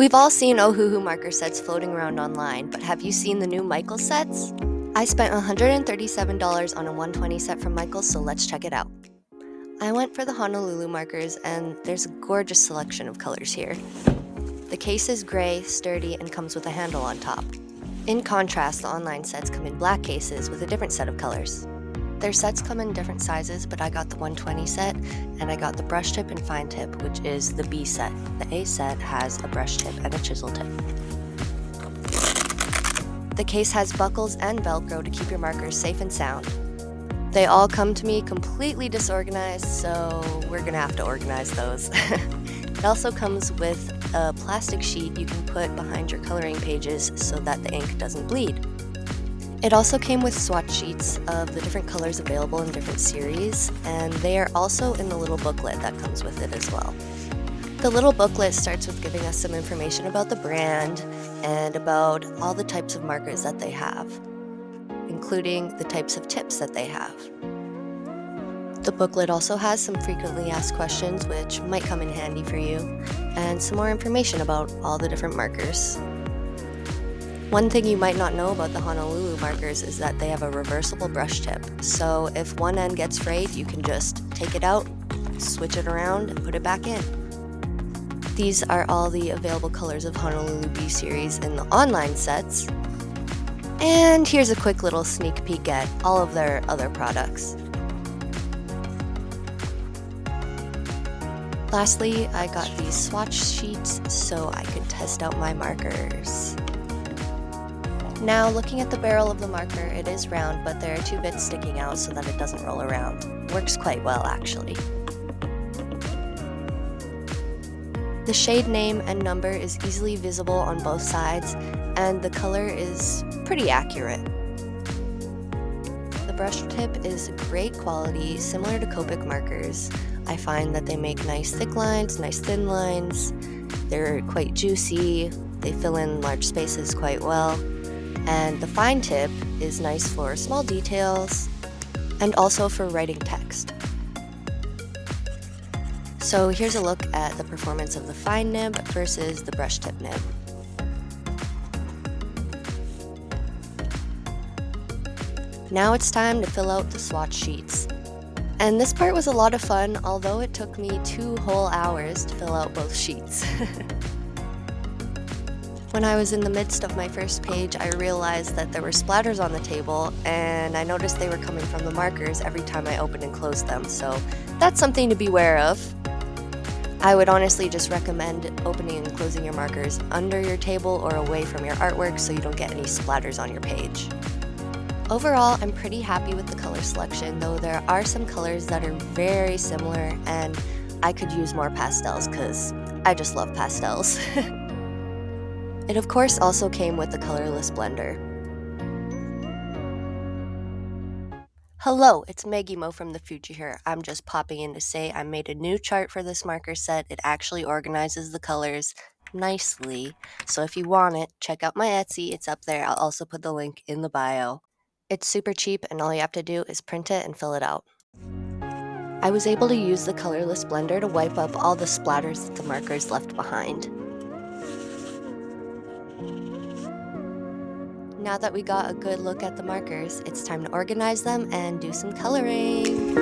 We've all seen Ohuhu marker sets floating around online, but have you seen the new Michaels sets? I spent $137 on a 120 set from Michaels, so let's check it out. I went for the Honolulu markers, and there's a gorgeous selection of colors here. The case is gray, sturdy, and comes with a handle on top. In contrast, the online sets come in black cases with a different set of colors. Their sets come in different sizes, but I got the 120 set, and I got the brush tip and fine tip, which is the B set. The A set has a brush tip and a chisel tip. The case has buckles and Velcro to keep your markers safe and sound. They all come to me completely disorganized, so we're gonna have to organize those. It also comes with a plastic sheet you can put behind your coloring pages so that the ink doesn't bleed. It also came with swatch sheets of the different colors available in different series, and they are also in the little booklet that comes with it as well. The little booklet starts with giving us some information about the brand and about all the types of markers that they have, including the types of tips that they have. The booklet also has some frequently asked questions which might come in handy for you, and some more information about all the different markers. One thing you might not know about the Honolulu markers is that they have a reversible brush tip, so if one end gets frayed, you can just take it out, switch it around, and put it back in. These are all the available colors of Honolulu B series in the online sets. And here's a quick little sneak peek at all of their other products. Lastly, I got these swatch sheets so I could test out my markers. Now, looking at the barrel of the marker, it is round, but there are two bits sticking out so that it doesn't roll around. Works quite well, actually. The shade name and number is easily visible on both sides, and the color is pretty accurate. The brush tip is great quality, similar to Copic markers. I find that they make nice thick lines, nice thin lines. They're quite juicy. They fill in large spaces quite well. And the fine tip is nice for small details and also for writing text. So here's a look at the performance of the fine nib versus the brush tip nib. Now it's time to fill out the swatch sheets. And this part was a lot of fun, although it took me 2 whole hours to fill out both sheets. When I was in the midst of my first page, I realized that there were splatters on the table, and I noticed they were coming from the markers every time I opened and closed them, so that's something to beware of. I would honestly just recommend opening and closing your markers under your table or away from your artwork so you don't get any splatters on your page. Overall, I'm pretty happy with the color selection, though there are some colors that are very similar, and I could use more pastels because I just love pastels. It of course also came with the colorless blender. Hello, it's Maggie Mo from the future here. I'm just popping in to say I made a new chart for this marker set. It actually organizes the colors nicely. So if you want it, check out my Etsy. It's up there. I'll also put the link in the bio. It's super cheap and all you have to do is print it and fill it out. I was able to use the colorless blender to wipe up all the splatters that the markers left behind. Now that we got a good look at the markers, it's time to organize them and do some coloring.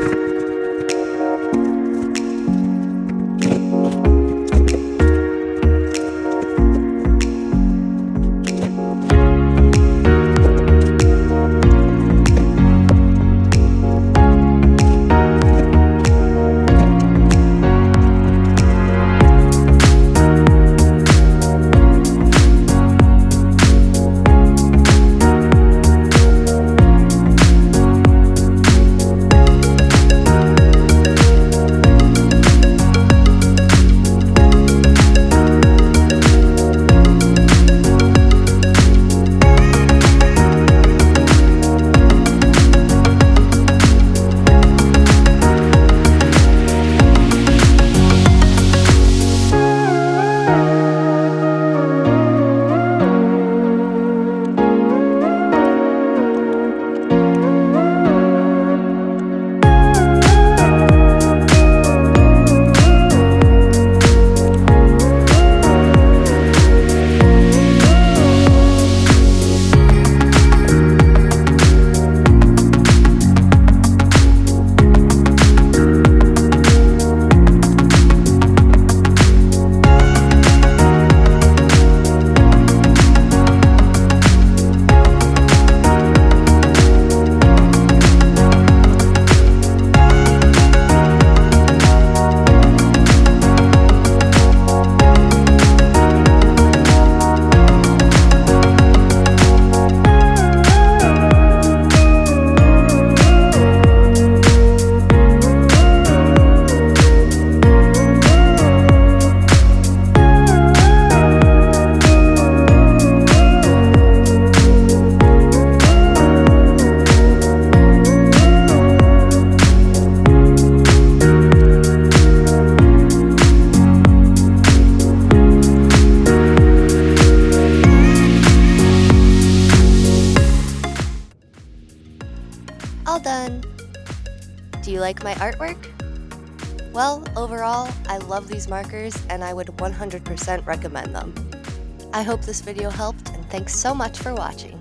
All done! Do you like my artwork? Well, overall, I love these markers and I would 100% recommend them. I hope this video helped, and thanks so much for watching.